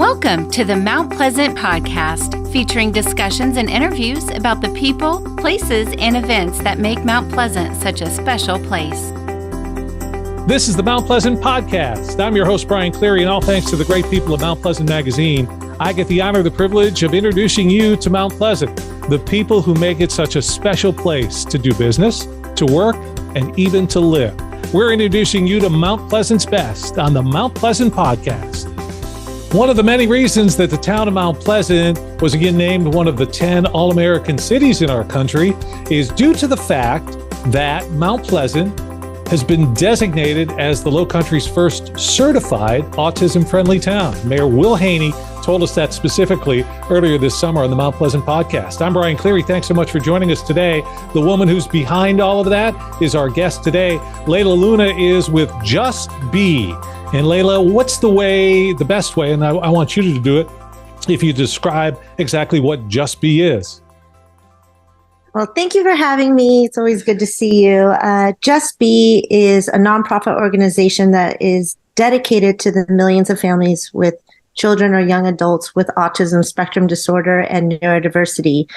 Welcome to the Mount Pleasant podcast, featuring discussions and interviews about the people, places, and events that make Mount Pleasant such a special place. This is the Mount Pleasant podcast. I'm your host, Brian Cleary, and all thanks to the great people of Mount Pleasant Magazine, I get the honor, the privilege of introducing you to Mount Pleasant, the people who make it such a special place to do business, to work, and even to live. We're introducing you to Mount Pleasant's best on the Mount Pleasant podcast. One of the many reasons that the town of Mount Pleasant was again named one of the 10 All-American cities in our country is due to the fact that Mount Pleasant has been designated as the Lowcountry's first certified autism-friendly town. Mayor Will Haney told us that specifically earlier this summer on the Mount Pleasant podcast. I'm Brian Cleary. Thanks so much for joining us today. The woman who's behind all of that is our guest today. Layla Luna is with Just Be. And Layla, what's the best way, and I want you to do it, if you describe exactly what Just Be is? Well, thank you for having me. It's always good to see you. Just Be is a nonprofit organization that is dedicated to the millions of families with children or young adults with autism spectrum disorder and neurodiversity.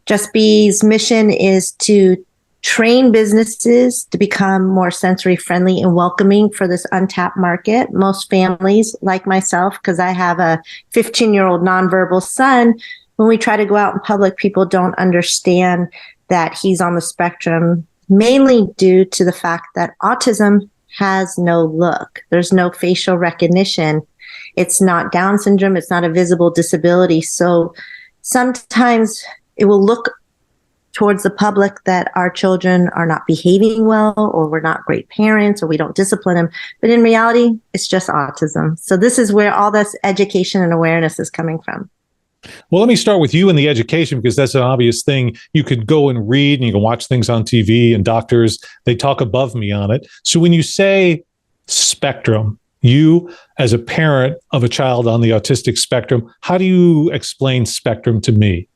Just Be's mission is to train businesses to become more sensory friendly and welcoming for this untapped market. Most families, like myself, because I have a 15-year-old nonverbal son, when we try to go out in public, people don't understand that he's on the spectrum, mainly due to the fact that autism has no look. There's no facial recognition. It's not Down syndrome. It's not a visible disability. So sometimes it will look towards the public that our children are not behaving well, or we're not great parents, or we don't discipline them. But in reality, it's just autism. So this is where all this education and awareness is coming from. Well, let me start with you in the education, because that's an obvious thing. You could go and read and you can watch things on TV, and doctors, they talk above me on it. So when you say spectrum, you as a parent of a child on the autistic spectrum, how do you explain spectrum to me?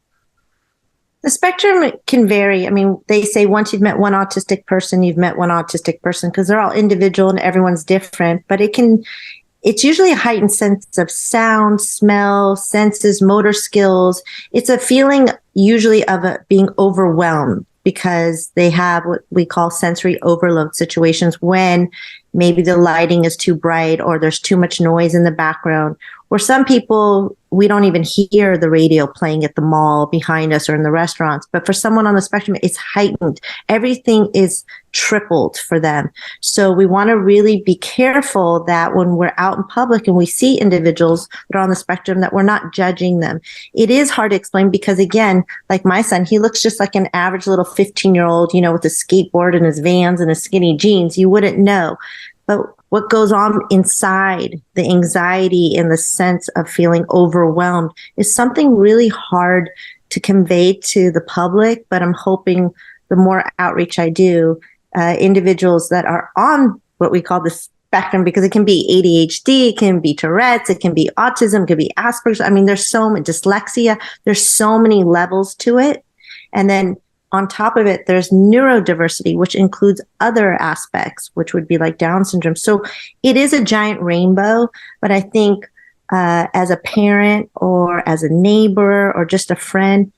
The spectrum can vary. I mean, they say once you've met one autistic person, you've met one autistic person, because they're all individual and everyone's different. But it's usually a heightened sense of sound, smell, senses, motor skills. It's a feeling usually of being overwhelmed, because they have what we call sensory overload situations when maybe the lighting is too bright or there's too much noise in the background. Or some people, we don't even hear the radio playing at the mall behind us or in the restaurants. But for someone on the spectrum, it's heightened. Everything is tripled for them. So we want to really be careful that when we're out in public and we see individuals that are on the spectrum, that we're not judging them. It is hard to explain because, again, like my son, he looks just like an average little 15-year-old, with a skateboard and his Vans and his skinny jeans. You wouldn't know. But what goes on inside, the anxiety and the sense of feeling overwhelmed, is something really hard to convey to the public. But I'm hoping the more outreach I do, individuals that are on what we call the spectrum, because it can be ADHD, it can be Tourette's, it can be autism, it can be Asperger's. I mean, there's so much dyslexia. There's so many levels to it. And then on top of it, there's neurodiversity, which includes other aspects, which would be like Down syndrome. So it is a giant rainbow, but I think as a parent or as a neighbor or just a friend,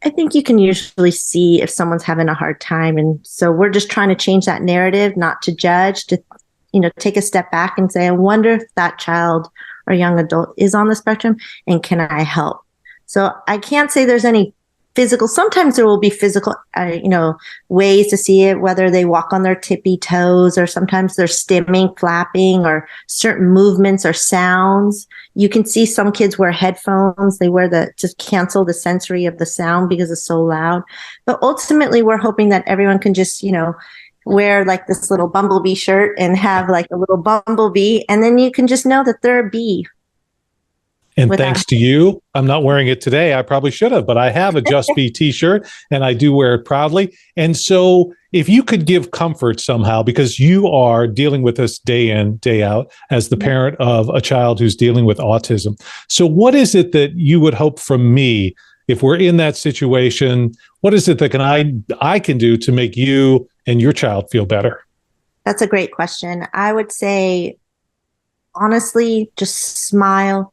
I think you can usually see if someone's having a hard time. And so we're just trying to change that narrative, not to judge, to take a step back and say, I wonder if that child or young adult is on the spectrum, and can I help? So I can't say there's any physical. Sometimes there will be physical, ways to see it, whether they walk on their tippy toes, or sometimes they're stimming, flapping, or certain movements or sounds. You can see some kids wear headphones. They wear to cancel the sensory of the sound because it's so loud. But ultimately, we're hoping that everyone can just, wear like this little bumblebee shirt and have like a little bumblebee. And then you can just know that they're a bee. And thanks to you, I'm not wearing it today. I probably should have, but I have a Just Be t-shirt and I do wear it proudly. And so if you could give comfort somehow, because you are dealing with this day in, day out as the parent of a child who's dealing with autism. So what is it that you would hope from me if we're in that situation? What is it that I can do to make you and your child feel better? That's a great question. I would say, honestly, just smile.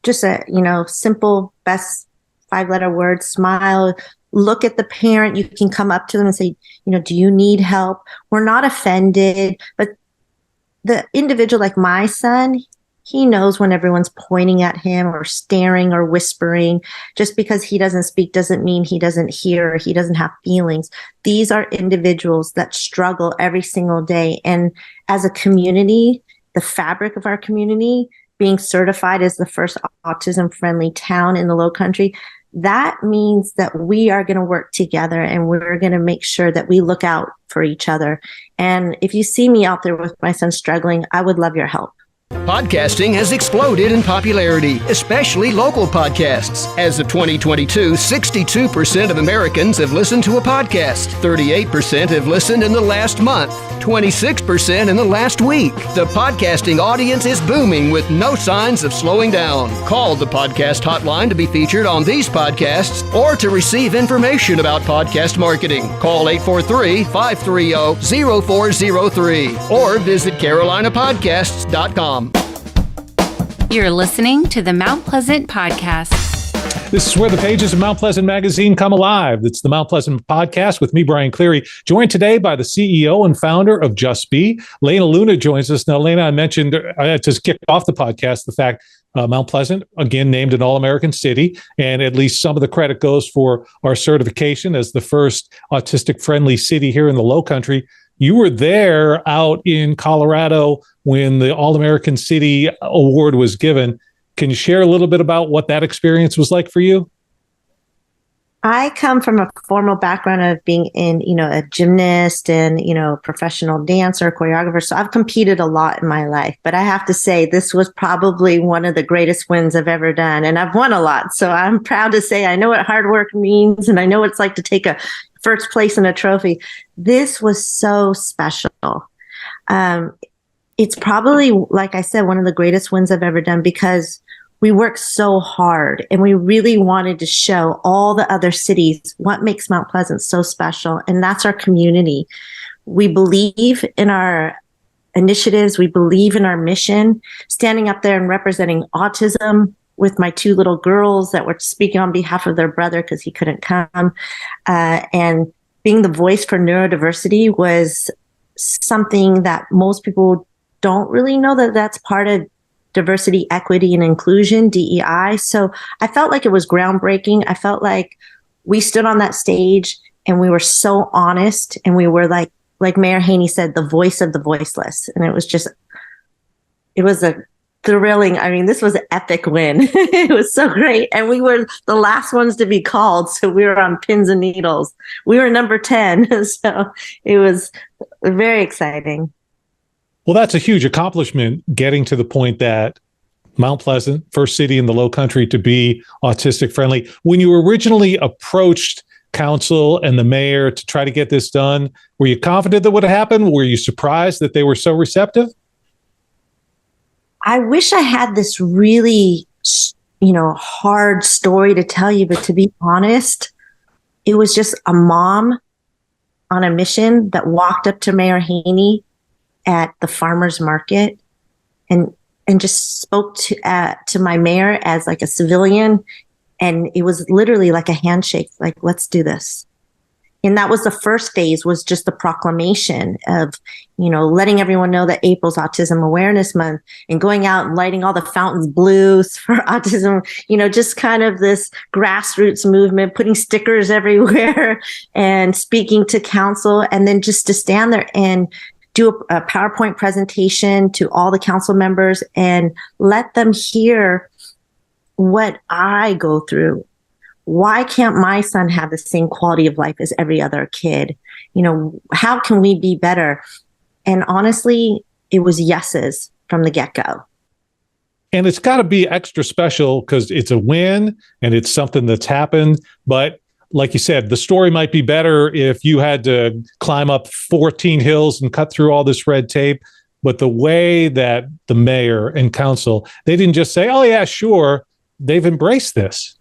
just a, simple, best 5-letter word, smile, look at the parent. You can come up to them and say, do you need help? We're not offended, but the individual like my son, he knows when everyone's pointing at him or staring or whispering. Just because he doesn't speak doesn't mean he doesn't hear or he doesn't have feelings. These are individuals that struggle every single day. And as a community, the fabric of our community, being certified as the first autism-friendly town in the Low Country, that means that we are going to work together and we're going to make sure that we look out for each other. And if you see me out there with my son struggling, I would love your help. Podcasting has exploded in popularity, especially local podcasts. As of 2022, 62% of Americans have listened to a podcast. 38% have listened in the last month. 26% in the last week. The podcasting audience is booming with no signs of slowing down. Call the podcast hotline to be featured on these podcasts or to receive information about podcast marketing. Call 843-530-0403 or visit carolinapodcasts.com. You're listening to the Mount Pleasant Podcast. This is where the pages of Mount Pleasant Magazine come alive. It's the Mount Pleasant Podcast with me, Brian Cleary, joined today by the CEO and founder of Just Be. Layla Luna joins us. Now, Layla, I mentioned to kick off the podcast the fact Mount Pleasant, again, named an All-American city, and at least some of the credit goes for our certification as the first autistic-friendly city here in the Low Country. You were there out in Colorado when the All-American City Award was given. Can you share a little bit about what that experience was like for you? I come from a formal background of being in, a gymnast and, professional dancer, choreographer. So I've competed a lot in my life, but I have to say this was probably one of the greatest wins I've ever done. And I've won a lot. So I'm proud to say I know what hard work means and I know what it's like to take a first place in a trophy. This was so special. It's probably, like I said, one of the greatest wins I've ever done because we worked so hard and we really wanted to show all the other cities what makes Mount Pleasant so special. And that's our community. We believe in our initiatives. We believe in our mission. Standing up there and representing autism with my 2 little girls that were speaking on behalf of their brother because he couldn't come. And being the voice for neurodiversity was something that most people don't really know that that's part of diversity, equity, and inclusion, DEI. So I felt like it was groundbreaking. I felt like we stood on that stage and we were so honest and we were like Mayor Haney said, the voice of the voiceless. And it was a thrilling, this was an epic win. It was so great. And we were the last ones to be called. So we were on pins and needles. We were number 10. So it was very exciting. Well, that's a huge accomplishment, getting to the point that Mount Pleasant, first city in the Low Country to be autistic friendly. When you originally approached council and the mayor to try to get this done, were you confident that would happen? Were you surprised that they were so receptive? I wish I had this really, hard story to tell you, but to be honest, it was just a mom on a mission that walked up to Mayor Haney at the farmer's market and just spoke to my mayor as like a civilian. And it was literally like a handshake, like, let's do this. And that was the first phase, was just the proclamation of, letting everyone know that April's Autism Awareness Month and going out and lighting all the fountains blue for autism, just kind of this grassroots movement, putting stickers everywhere and speaking to council, and then just to stand there and do a PowerPoint presentation to all the council members and let them hear what I go through. Why can't my son have the same quality of life as every other kid? How can we be better? And honestly, it was yeses from the get-go. And it's got to be extra special because it's a win and it's something that's happened. But like you said, the story might be better if you had to climb up 14 hills and cut through all this red tape. But the way that the mayor and council, they didn't just say, oh, yeah, sure. They've embraced this.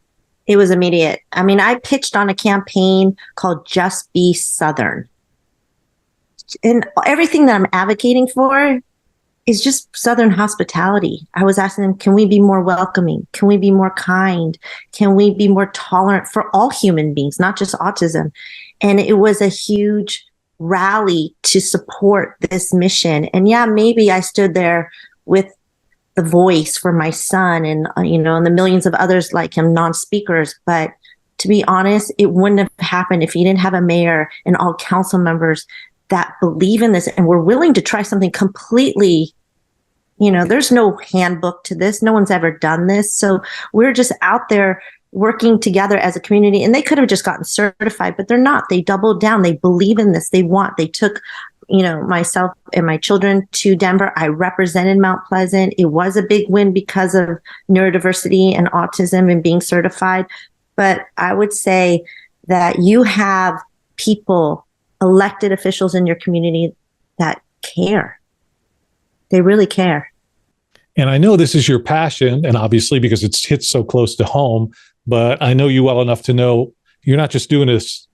It was immediate. I pitched on a campaign called Just Be Southern. And everything that I'm advocating for is just Southern hospitality. I was asking them, can we be more welcoming? Can we be more kind? Can we be more tolerant for all human beings, not just autism? And it was a huge rally to support this mission. And yeah, maybe I stood there with the voice for my son and, and the millions of others like him, non-speakers. But to be honest, it wouldn't have happened if you didn't have a mayor and all council members that believe in this and were willing to try something completely, there's no handbook to this. No one's ever done this. So we're just out there working together as a community, and they could have just gotten certified, but they're not. They doubled down. They believe in this. They took, myself and my children to Denver. I represented Mount Pleasant. It was a big win because of neurodiversity and autism and being certified. But I would say that you have people, elected officials in your community that care. They really care. And I know this is your passion, and obviously because it's hit so close to home, but I know you well enough to know you're not just doing this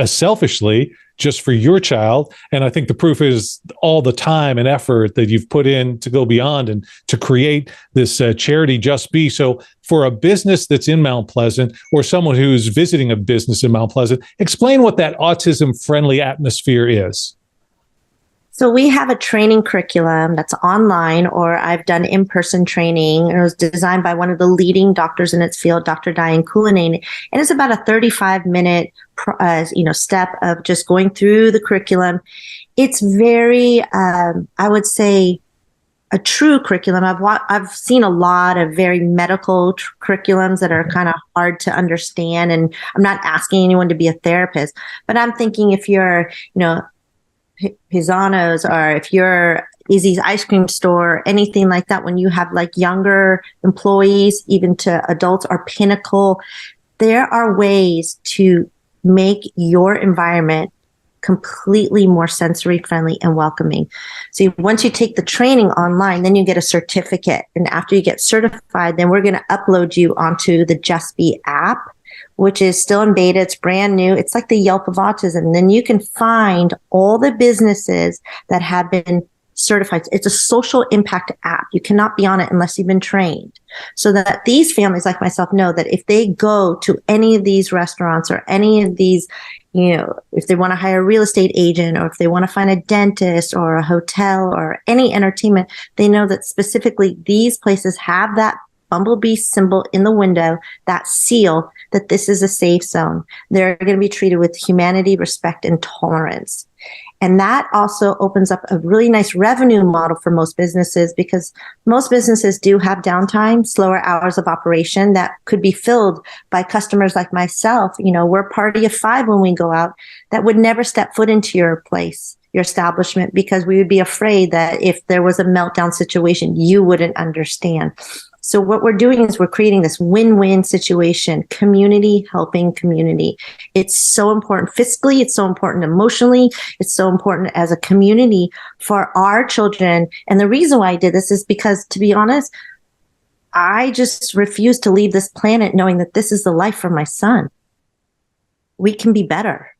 selfishly, just for your child. And I think the proof is all the time and effort that you've put in to go beyond and to create this charity Just Be. So for a business that's in Mount Pleasant or someone who's visiting a business in Mount Pleasant, explain what that autism-friendly atmosphere is. So we have a training curriculum that's online, or I've done in-person training. It was designed by one of the leading doctors in its field, Dr. Diane Cullinane. And it's about a 35-minute step of just going through the curriculum. It's very, I would say, a true curriculum. I've seen a lot of very medical curriculums that are kind of hard to understand. And I'm not asking anyone to be a therapist, but I'm thinking if you're, Pisano's, or if you're Izzy's ice cream store, anything like that, when you have like younger employees, even to adults, or Pinnacle, there are ways to make your environment completely more sensory friendly and welcoming. So once you take the training online, then you get a certificate. And after you get certified, then we're going to upload you onto the Just Be app, which is still in beta. It's brand new. It's like the Yelp of autism. And then you can find all the businesses that have been certified. It's a social impact app. You cannot be on it unless you've been trained. So that these families like myself know that if they go to any of these restaurants or any of these, if they want to hire a real estate agent, or if they want to find a dentist or a hotel or any entertainment, they know that specifically these places have that bumblebee symbol in the window, that seal, that this is a safe zone. They're going to be treated with humanity, respect, and tolerance. And that also opens up a really nice revenue model for most businesses, because most businesses do have downtime, slower hours of operation that could be filled by customers like myself. We're a party of 5 when we go out that would never step foot into your place, your establishment, because we would be afraid that if there was a meltdown situation, you wouldn't understand. So what we're doing is we're creating this win-win situation, community helping community. It's so important fiscally. It's so important emotionally. It's so important as a community for our children. And the reason why I did this is because, to be honest, I just refuse to leave this planet knowing that this is the life for my son. We can be better.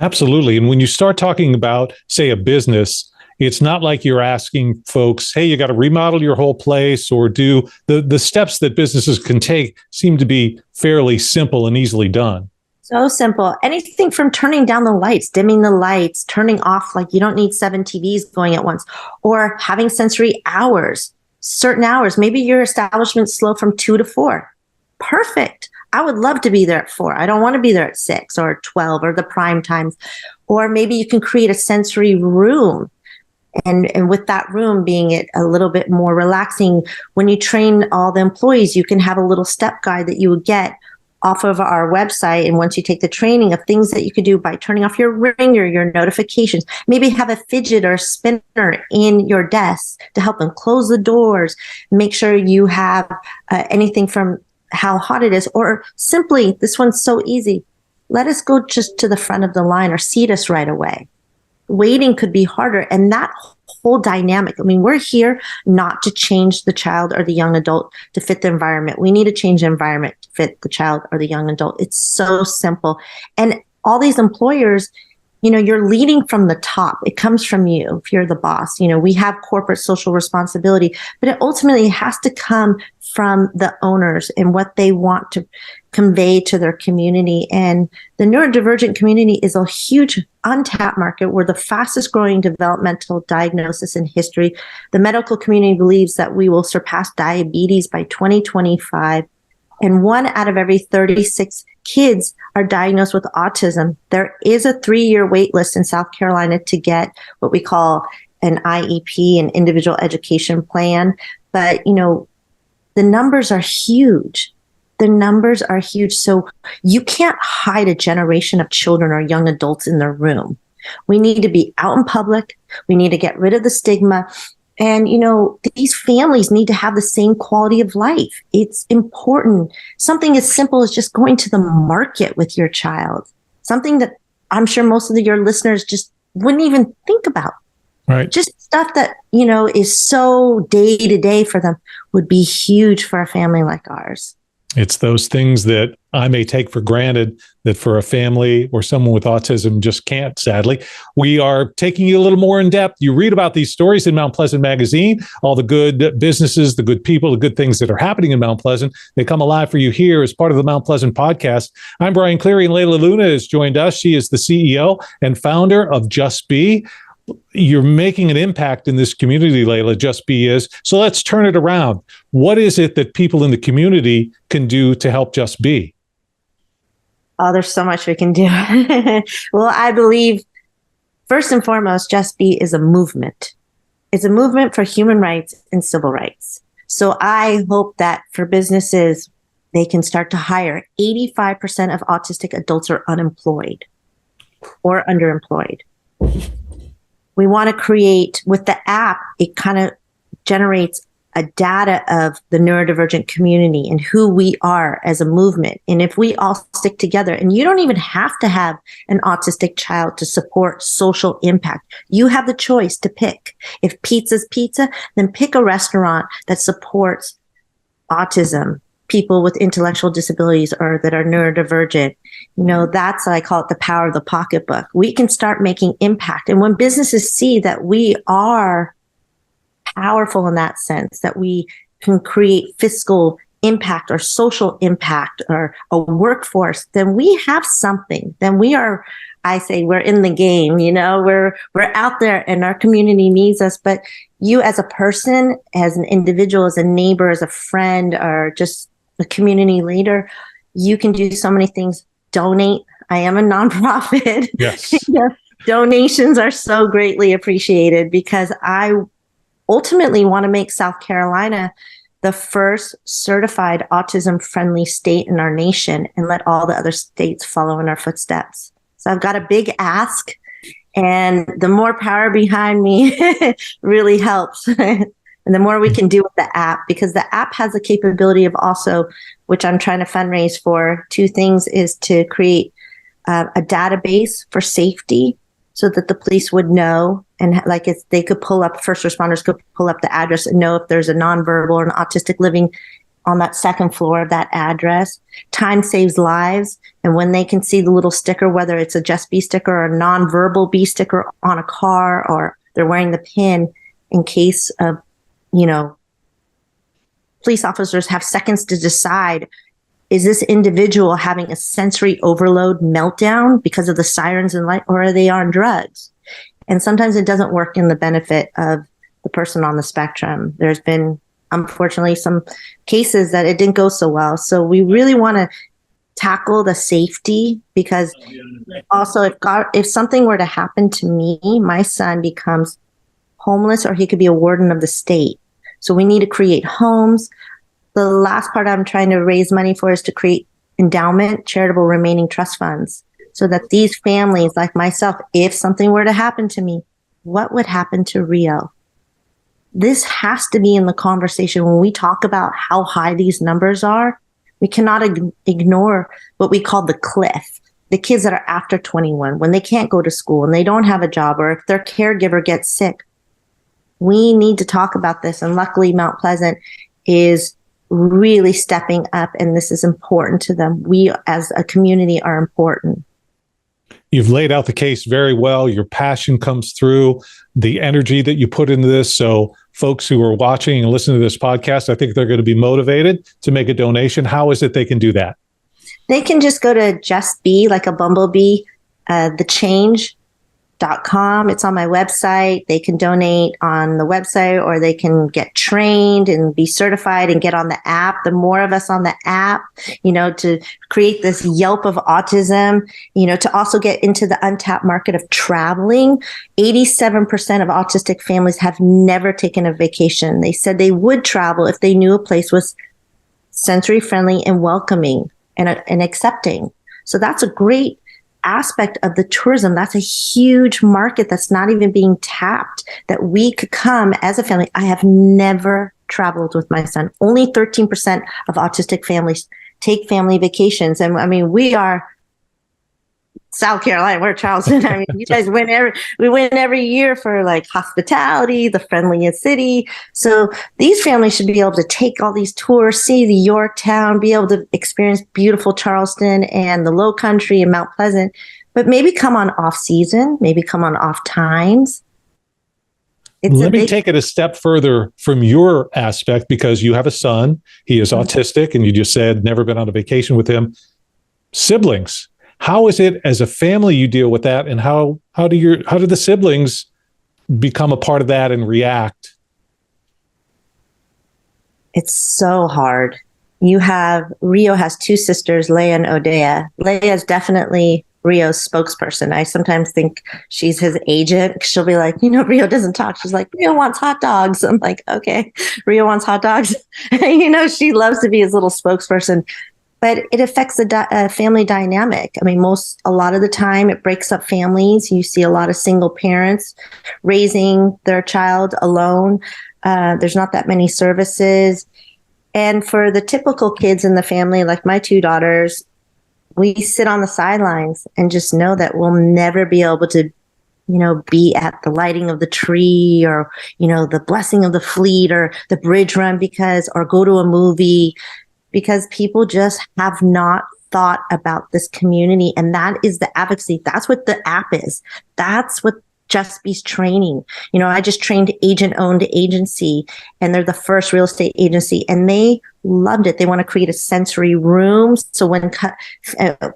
Absolutely. And when you start talking about, say, a business, it's not like you're asking folks, hey, you got to remodel your whole place, or do the steps that businesses can take seem to be fairly simple and easily done. So simple. Anything from turning down the lights, dimming the lights, turning off, like you don't need 7 TVs going at once, or having sensory hours, certain hours. Maybe your establishment's slow from 2 to 4. Perfect. I would love to be there at 4. I don't want to be there at 6 or 12 or the prime times. Or maybe you can create a sensory room. And with that room being it a little bit more relaxing, when you train all the employees, you can have a little step guide that you would get off of our website. And once you take the training of things that you could do by turning off your ringer, your notifications, maybe have a fidget or spinner in your desk to help them close the doors, make sure you have anything from how hot it is, or simply, this one's so easy, let us go just to the front of the line or seat us right away. Waiting could be harder. And that whole dynamic, we're here not to change the child or the young adult to fit the environment. We need to change the environment to fit the child or the young adult. It's so simple. And all these employers, you're leading from the top. It comes from you if you're the boss. We have corporate social responsibility, but it ultimately has to come from the owners and what they want to convey to their community. And the neurodivergent community is a huge untapped market. We're the fastest growing developmental diagnosis in history. The medical community believes that we will surpass diabetes by 2025. And 1 out of every 36 kids are diagnosed with autism. There is a 3-year wait list in South Carolina to get what we call an IEP, an individual education plan. But, the numbers are huge. The numbers are huge. So you can't hide a generation of children or young adults in their room. We need to be out in public. We need to get rid of the stigma. And, these families need to have the same quality of life. It's important. Something as simple as just going to the market with your child, something that I'm sure most of your listeners just wouldn't even think about. Right. Just stuff that, is so day to day for them would be huge for a family like ours. It's those things that I may take for granted that for a family or someone with autism just can't, sadly. We are taking you a little more in depth. You read about these stories in Mount Pleasant Magazine, all the good businesses, the good people, the good things that are happening in Mount Pleasant. They come alive for you here as part of the Mount Pleasant podcast. I'm Brian Cleary, and Layla Luna has joined us. She is the CEO and founder of Just Be. You're making an impact in this community, Layla. Just Be is. So let's turn it around. What is it that people in the community can do to help Just Be? Oh, there's so much we can do. Well, I believe, first and foremost, Just Be is a movement. It's a movement for human rights and civil rights. So I hope that for businesses, they can start to hire. 85% of autistic adults are unemployed or underemployed. We want to create, with the app, it kind of generates a data of the neurodivergent community and who we are as a movement. And if we all stick together, and you don't even have to have an autistic child to support social impact. You have the choice to pick. If pizza's pizza, then pick a restaurant that supports autism, people with intellectual disabilities or that are neurodivergent. That's, I call it the power of the pocketbook. We can start making impact. And when businesses see that we are powerful in that sense, that we can create fiscal impact or social impact or a workforce, then we have something. Then we are, I say, we're in the game, we're out there and our community needs us. But you as a person, as an individual, as a neighbor, as a friend, or just a community leader, you can do so many things. Donate. I am a nonprofit. Yes. Donations are so greatly appreciated because I ultimately want to make South Carolina the first certified autism-friendly state in our nation and let all the other states follow in our footsteps. So I've got a big ask, and the more power behind me really helps. And the more we can do with the app, because the app has the capability of also, which I'm trying to fundraise for, 2 things, is to create a database for safety so that the police would know, and they could pull up, first responders could pull up the address and know if there's a nonverbal or an autistic living on that second floor of that address. Time saves lives. And when they can see the little sticker, whether it's a Just Be sticker or a nonverbal Be sticker on a car, or they're wearing the pin, in case of, police officers have seconds to decide, is this individual having a sensory overload meltdown because of the sirens and light, or are they on drugs? And sometimes it doesn't work in the benefit of the person on the spectrum. There's been, unfortunately, some cases that it didn't go so well. So we really want to tackle the safety, because also if something were to happen to me, my son becomes homeless, or he could be a warden of the state. So we need to create homes. The last part I'm trying to raise money for is to create endowment, charitable remaining trust funds, so that these families like myself, if something were to happen to me, what would happen to Rio? This has to be in the conversation when we talk about how high these numbers are. We cannot ignore what we call the cliff, the kids that are after 21, when they can't go to school and they don't have a job, or if their caregiver gets sick. We need to talk about this. And luckily, Mount Pleasant is really stepping up, and this is important to them. We as a community are important. You've laid out the case very well. Your passion comes through, the energy that you put into this. So folks who are watching and listening to this podcast, I think they're going to be motivated to make a donation. How is it they can do that? They can just go to Just Be, like a bumblebee, thechange.com. It's on my website. They can donate on the website, or they can get trained and be certified and get on the app. The more of us on the app, to create this Yelp of autism, to also get into the untapped market of traveling. 87% of autistic families have never taken a vacation. They said they would travel if they knew a place was sensory friendly and welcoming and accepting. So that's a great aspect of the tourism. That's a huge market that's not even being tapped, that we could come as a family. I have never traveled with my son. Only 13% of autistic families take family vacations. And I mean, we are South Carolina, we're Charleston. I mean, you guys we win every year for like hospitality, the friendliest city. So these families should be able to take all these tours, see the Yorktown, be able to experience beautiful Charleston and the Low Country and Mount Pleasant, but maybe come on off season, maybe come on off times. Let me take it a step further from your aspect, because you have a son. He is autistic, and you just said never been on a vacation with him. Siblings. How is it as a family you deal with that, and how do the siblings become a part of that and react? It's so hard. Rio has two sisters, Leia and Odea. Leia is definitely Rio's spokesperson. I sometimes think she's his agent. She'll be like, Rio doesn't talk. She's like, Rio wants hot dogs. I'm like, okay, Rio wants hot dogs. She loves to be his little spokesperson. But it affects the family dynamic. I mean, a lot of the time it breaks up families. You see a lot of single parents raising their child alone. There's not that many services. And for the typical kids in the family, like my two daughters, we sit on the sidelines and just know that we'll never be able to, be at the lighting of the tree, or, the blessing of the fleet, or the bridge run, or go to a movie, because people just have not thought about this community. And that is the advocacy. That's what the app is. That's what Just Be's training. I just trained agent-owned agency, and they're the first real estate agency, and they loved it. They want to create a sensory room. So when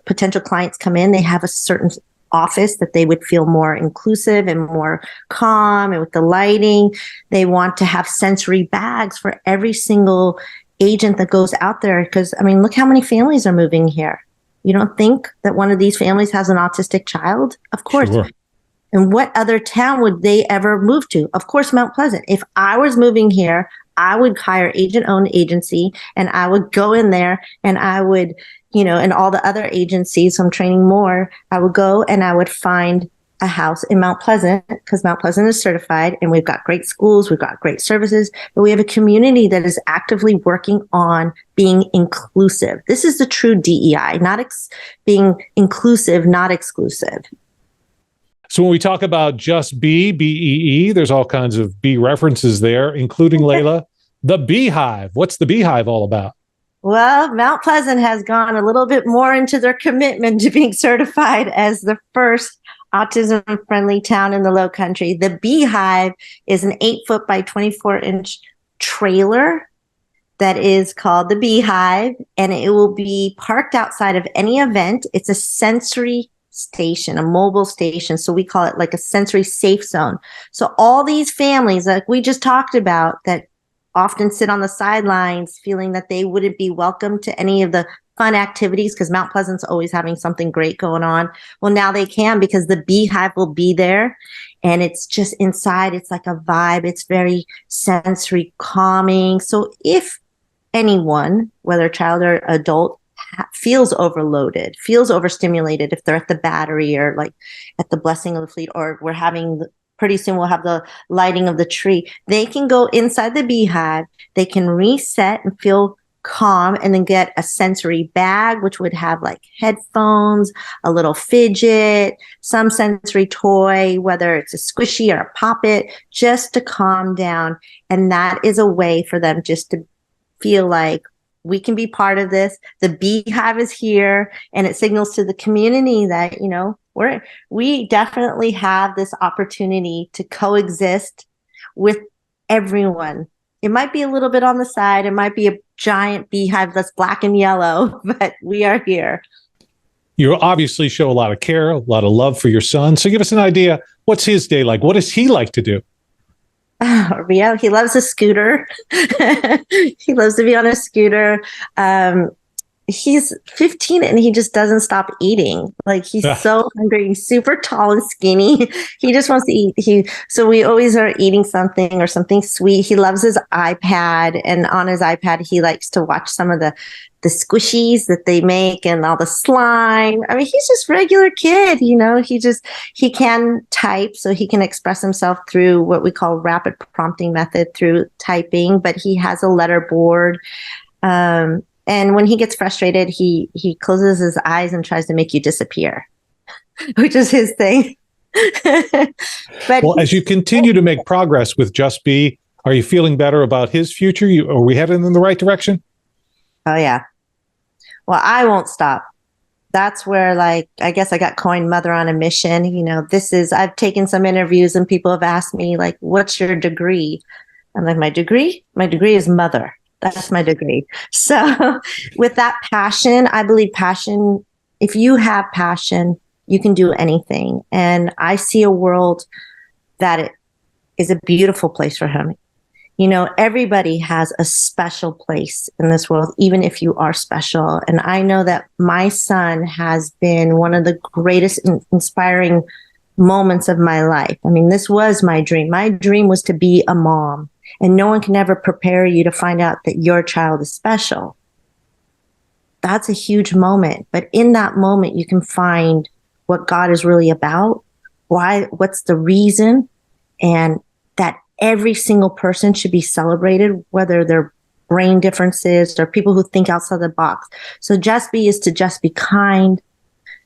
potential clients come in, they have a certain office that they would feel more inclusive and more calm, and with the lighting. They want to have sensory bags for every single agent that goes out there, because I mean, look how many families are moving here. You don't think that one of these families has an autistic child? Of course. Sure. And what other town would they ever move to? Of course, Mount Pleasant. If I was moving here, I would hire agent-owned agency, and I would go in there, and I would, and all the other agencies, so I'm training more, I would go and I would find a house in Mount Pleasant, because Mount Pleasant is certified, and we've got great schools, we've got great services, but we have a community that is actively working on being inclusive. This is the true DEI, being inclusive, not exclusive. So when we talk about Just Be, BEE, there's all kinds of B references there, including Layla, the Beehive. What's the Beehive all about? Well, Mount Pleasant has gone a little bit more into their commitment to being certified as the first autism-friendly town in the Low Country. The Beehive is an 8-foot by 24-inch trailer that is called the Beehive, and it will be parked outside of any event. It's a sensory station, a mobile station. So we call it like a sensory safe zone. So all these families, like we just talked about, that often sit on the sidelines feeling that they wouldn't be welcome to any of the fun activities, because Mount Pleasant's always having something great going on. Well, now they can, because the Beehive will be there, and it's just inside. It's like a vibe. It's very sensory calming. So if anyone, whether child or adult, feels overloaded, feels overstimulated, if they're at the Battery or like at the Blessing of the Fleet, or pretty soon we'll have the lighting of the tree, they can go inside the Beehive, they can reset and feel calm, and then get a sensory bag, which would have like headphones, a little fidget, some sensory toy, whether it's a squishy or a pop-it, just to calm down. And that is a way for them just to feel like we can be part of this. The Beehive is here, and it signals to the community that, We definitely have this opportunity to coexist with everyone. It might be a little bit on the side. It might be a giant beehive that's black and yellow, but we are here. You obviously show a lot of care, a lot of love for your son. So give us an idea. What's his day like? What does he like to do? Yeah, he loves a scooter. He loves to be on a scooter. He's 15 and he just doesn't stop eating. Like he's so hungry. He's super tall and skinny. He just wants to eat. So we always are eating something or something sweet. He loves his iPad, and on his iPad, he likes to watch some of the squishies that they make and all the slime. I mean, he's just a regular kid, he can type, so he can express himself through what we call rapid prompting method through typing, but he has a letter board. And when he gets frustrated, he closes his eyes and tries to make you disappear, which is his thing. But as you continue to make progress with Just Be, are you feeling better about his future? Are we headed in the right direction? Oh, yeah. Well, I won't stop. That's where, I guess I got coined Mother on a Mission. I've taken some interviews and people have asked me, what's your degree? I'm like, my degree is mother. That's my degree. So with that passion, I believe passion, if you have passion, you can do anything. And I see a world that it is a beautiful place for him. Everybody has a special place in this world, even if you are special. And I know that my son has been one of the greatest inspiring moments of my life. I mean, this was my dream. My dream was to be a mom. And no one can ever prepare you to find out that your child is special. That's a huge moment. But in that moment, you can find what God is really about, what's the reason, and that every single person should be celebrated, whether they're brain differences or people who think outside the box. So Just Be is to just be kind,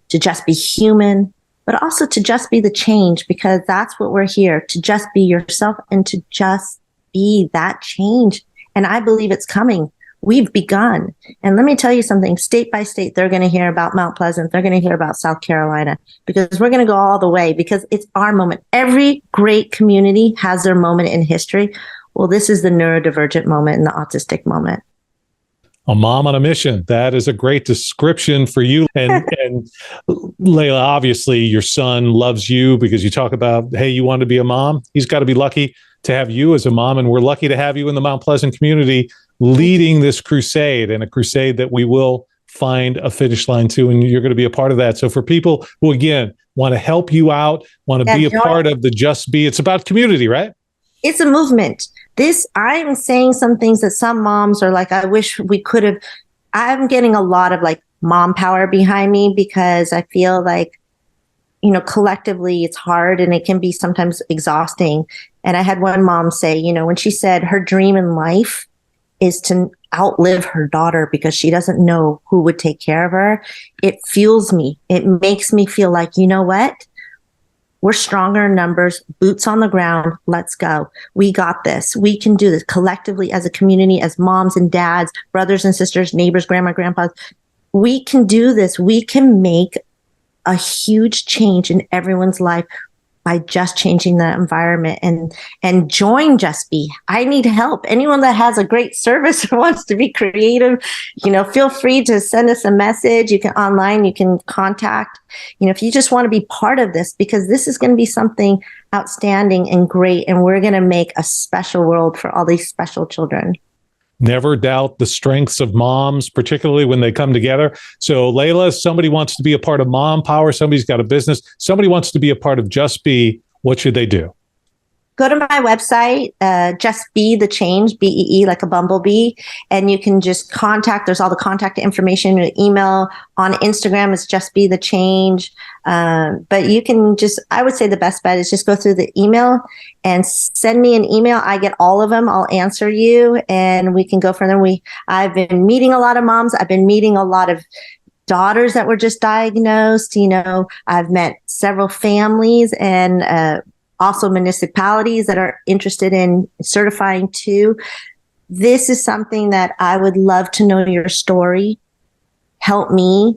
to just be human, but also to just be the change, because that's what we're here, to just be yourself and to just be that change. And I believe it's coming. We've begun. And let me tell you something, state by state, they're going to hear about Mount Pleasant. They're going to hear about South Carolina, because we're going to go all the way, because it's our moment. Every great community has their moment in history. Well, this is the neurodivergent moment and the autistic moment. A mom on a mission. That is a great description for you. And Layla, obviously your son loves you because you talk about, hey, you want to be a mom? He's got to be lucky to have you as a mom. And we're lucky to have you in the Mount Pleasant community leading this crusade, and a crusade that we will find a finish line to. And you're going to be a part of that. So for people who, again, want to help you out, want to be a part of the Just Be, it's about community, right? It's a movement. I'm saying some things that some moms are like, I wish we could have. I'm getting a lot of mom power behind me, because I feel like, collectively it's hard and it can be sometimes exhausting. And I had one mom say, when she said her dream in life is to outlive her daughter because she doesn't know who would take care of her, it fuels me. It makes me feel like, you know what? We're stronger in numbers, boots on the ground. Let's go. We got this. We can do this collectively as a community, as moms and dads, brothers and sisters, neighbors, grandma, grandpas. We can do this. We can make a huge change in everyone's life by just changing the environment, and join Just Be. I need help. Anyone that has a great service or wants to be creative, feel free to send us a message. You can contact, if you just want to be part of this, because this is going to be something outstanding and great. And we're going to make a special world for all these special children. Never doubt the strengths of moms, particularly when they come together. So Layla, somebody wants to be a part of Mom Power. Somebody's got a business. Somebody wants to be a part of Just Be. What should they do? Go to my website, Just Be the Change, BEE, like a bumblebee. And you can just there's all the contact information, your email. On Instagram, it's Just Be the Change. But you can I would say the best bet is just go through the email and send me an email. I get all of them. I'll answer you and we can go from there. I've been meeting a lot of moms. I've been meeting a lot of daughters that were just diagnosed. I've met several families and, also municipalities that are interested in certifying too. This is something that I would love to know your story. Help me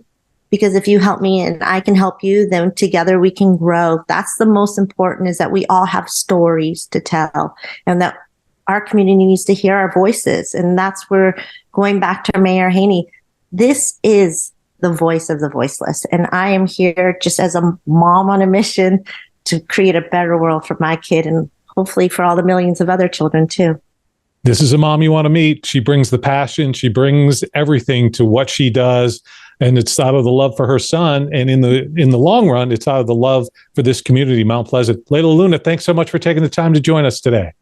because if you help me and I can help you, then together we can grow. That's the most important, is that we all have stories to tell, and that our community needs to hear our voices. And that's where, going back to Mayor Haney, this is the voice of the voiceless. And I am here just as a mom on a mission to create a better world for my kid, and hopefully for all the millions of other children too. This is a mom you want to meet. She brings the passion. She brings everything to what she does. And it's out of the love for her son. And in the long run, it's out of the love for this community, Mount Pleasant. Layla Luna, thanks so much for taking the time to join us today.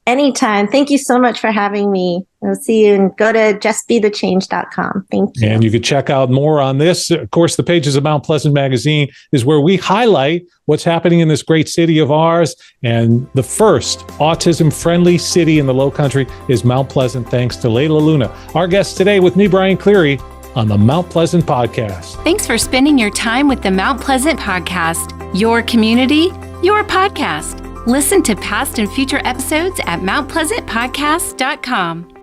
Anytime. Thank you so much for having me. I'll see you, and go to justbethechange.com. Thank you. And you can check out more on this. Of course, the pages of Mount Pleasant Magazine is where we highlight what's happening in this great city of ours. And the first autism-friendly city in the Lowcountry is Mount Pleasant, thanks to Layla Luna. Our guest today with me, Brian Cleary, on the Mount Pleasant Podcast. Thanks for spending your time with the Mount Pleasant Podcast. Your community, your podcast. Listen to past and future episodes at mountpleasantpodcast.com.